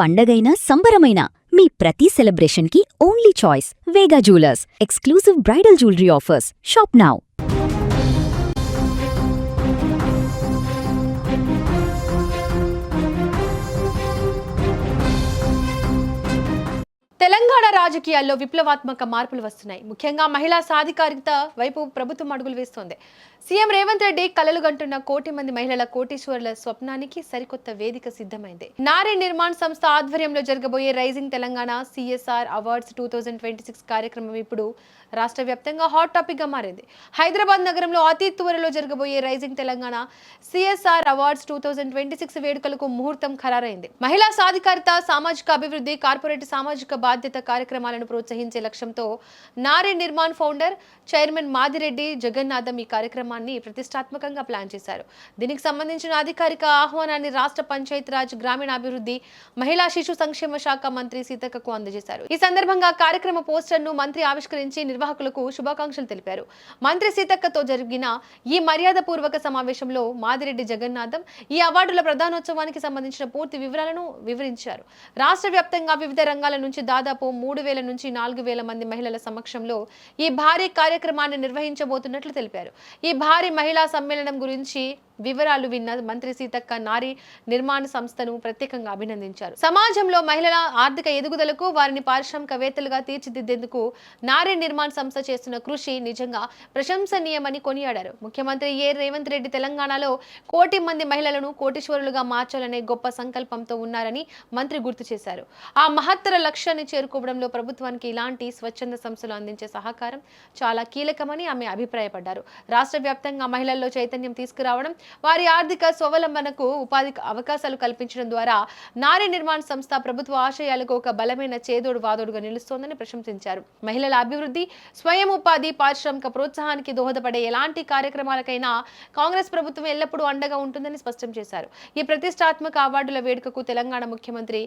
పండగైనా సంబరమైనా మీ ప్రతి సెలబ్రేషన్కి only choice Vega jewellers. Exclusive bridal jewellery offers. Shop now. Telangana రాజకీయాల్లో విప్లవాత్మక మార్పులు వస్తున్నాయి. ముఖ్యంగా మహిళా సాధికారికత వైపు ప్రభుత్వం అడుగులు వేస్తోంది. సీఎం రేవంత్ రెడ్డి కలలు గంటున్న 1 కోటి మంది మహిళల కోటీశ్వరుల స్వప్నానికి సరికొత్త వేదిక సిద్ధమైంది. నారీ నిర్మాణ్ సంస్థ ఆధ్వర్యంలో జరగబోయే రైజింగ్ తెలంగాణ CSR అవార్డ్స్ 2026 కార్యక్రమం ఇప్పుడు రాష్ట్ర వ్యాప్తంగా హాట్ టాపిక్ గా మారింది. హైదరాబాద్ నగరంలో అతి త్వరలో జరగబోయే రైజింగ్ తెలంగాణ CSR అవార్డ్స్ 2026 వేడుకలకు ముహూర్తం ఖరారైంది. మహిళా సాధికారిత, సామాజిక అభివృద్ధి, కార్పొరేట్ సామాజిక బాధ్యత కార్యక్రమాలను ప్రోత్సహించే లక్ష్యంతో నారీ నిర్మాణ్ ఫౌండర్ చైర్మన్ మాదిరెడ్డి జగన్నాథం ఈ కార్యక్రమాన్ని ప్రతిష్టాత్మకంగా ప్లాన్ చేశారు. దీనికి సంబంధించిన అధికారిక ఆహ్వానాన్ని రాష్ట్ర పంచాయతీరాజ్, గ్రామీణాభివృద్ధి, మహిళా శిశు సంక్షేమ శాఖ మంత్రి సీతక్కకు అందజేశారు. ఈ సందర్భంగా కార్యక్రమ పోస్టర్ను మంత్రి ఆవిష్కరించి నిర్వాహకులకు శుభాకాంక్షలు తెలిపారు. మంత్రి సీతక్కతో జరిగిన ఈ మర్యాదపూర్వక సమావేశంలో మాదిరెడ్డి జగన్నాథం ఈ అవార్డుల ప్రధానోత్సవానికి సంబంధించిన పూర్తి వివరాలను వివరించారు. రాష్ట్ర వ్యాప్తంగా వివిధ రంగాల నుంచి దాదాపు 3000 నుంచి 4000 మంది మహిళల సమక్షంలో ఈ భారీ కార్యక్రమాన్ని నిర్వహించబోతున్నట్లు తెలిపారు. ఈ భారీ మహిళా సమ్మేళనం గురించి వివరాలు విన్న మంత్రి సీతక్క నారీ నిర్మాణ సంస్థను ప్రత్యేకంగా అభినందించారు. సమాజంలో మహిళల ఆర్థిక ఎదుగుదలకు, వారిని పారిశ్రామికవేత్తలుగా తీర్చిదిద్దేందుకు నారీ నిర్మాణ సంస్థ చేస్తున్న కృషి నిజంగా ప్రశంసనీయమని కొనియాడారు. ముఖ్యమంత్రి రేవంత్ రెడ్డి తెలంగాణలో 1 కోటి మంది మహిళలను కోటీశ్వరులుగా మార్చాలనే గొప్ప సంకల్పంతో ఉన్నారని మంత్రి గుర్తు చేశారు. ఆ మహత్తర లక్ష్యాన్ని చేరుకోవడంలో ప్రభుత్వానికి ఇలాంటి స్వచ్ఛంద సంస్థలు అందించే సహకారం చాలా కీలకమని ఆమె అభిప్రాయపడ్డారు. రాష్ట్ర వ్యాప్తంగా మహిళల్లో చైతన్యం తీసుకురావడం, వారి ఆర్థిక స్వావలంబనకు ఉపాధి అవకాశాలు కల్పించడం ద్వారా నారీ నిర్మాణ సంస్థ ప్రభుత్వ ఆశయాలకు ఒక బలమైన చేదోడు వాదోడుగా నిలుస్తోందని ప్రశంసించారు. మహిళల అభివృద్ధి, స్వయం ఉపాధి, పారిశ్రామిక ప్రోత్సాహానికి దోహదపడే ఎలాంటి కార్యక్రమాలకైనా కాంగ్రెస్ ప్రభుత్వం ఎల్లప్పుడూ అండగా ఉంటుందని స్పష్టం చేశారు. ఈ ప్రతిష్టాత్మక అవార్డుల వేడుకకు తెలంగాణ ముఖ్యమంత్రి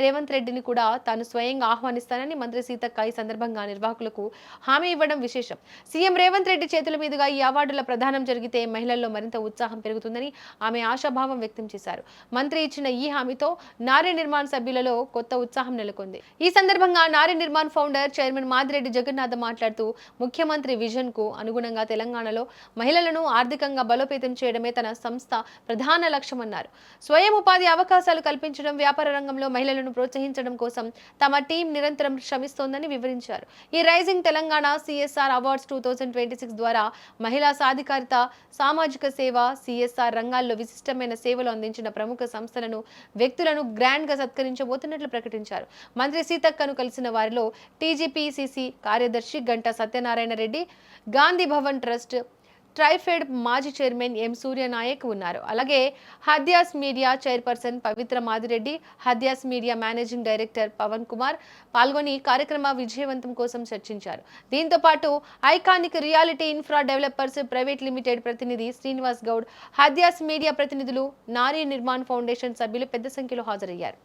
రేవంత్ రెడ్డిని కూడా తాను స్వయంగా ఆహ్వానిస్తానని మంత్రి సీతక్క ఈ సందర్భంగా నిర్వాహకులకు హామీ ఇవ్వడం విశేషం. సీఎం రేవంత్ రెడ్డి చేతుల మీదుగా ఈ అవార్డుల ప్రదానం జరిగితే మహిళల్లో మరింత ఉత్సాహం పెరుగుతుందని ఆమె ఆశాభావం వ్యక్తం చేశారు. మంత్రి ఇచ్చిన ఈ హామీతో నారీ నిర్మాణ సభ్యులలో కొత్త ఉత్సాహం నెలకొంది. ఈ సందర్భంగా నారీ నిర్మాణ్ ఫౌండర్ చైర్మన్ మాదిరెడ్డి జగన్నాథం మాట్లాడుతూ, ముఖ్యమంత్రి విజన్ కు అనుగుణంగా తెలంగాణలో మహిళలను ఆర్థికంగా బలోపేతం చేయడమే తన సంస్థ ప్రధాన లక్ష్యమన్నారు. స్వయం ఉపాధి అవకాశాలు కల్పించడం, వ్యాపార రంగంలో మహిళలను ప్రోత్సహించడం కోసం తమ టీం నిరంతరం శ్రమిస్తోందని వివరించారు. ఈ రైజింగ్ తెలంగాణ CSR అవార్డ్స్ 2026 ద్వారా మహిళా సాధికారిత, సామాజిక సేవ, CSR రంగాల్లో విశిష్టమైన సేవలు అందించిన ప్రముఖ సంస్థలను, వ్యక్తులను గ్రాండ్ గా సత్కరించబోతున్నట్లు ప్రకటించారు. మంత్రి సీతక్కను కలిసిన వారిలో TGPCC కార్యదర్శి గంటా సత్యనారాయణ రెడ్డి, గాంధీ భవన్ ట్రస్ట్ ట్రైఫెడ్ మాజీ చైర్మన్ ఎం సూర్యనాయక్ ఉన్నారు. అలాగే Hadyas media chairperson Pavitra Madireddy, Hadyas media managing director Pavan Kumar పాల్గొని కార్యక్రమ విజయవంతం కోసం చర్చించారు. దీంతో పాటు iconic reality infra developers private limited ప్రతినిధి శ్రీనివాస్ గౌడ్, హద్యాస్ మీడియా ప్రతినిధులు, నారీ నిర్మాణ్ ఫౌండేషన్ సభ్యులు పెద్ద సంఖ్యలో హాజరయ్యారు.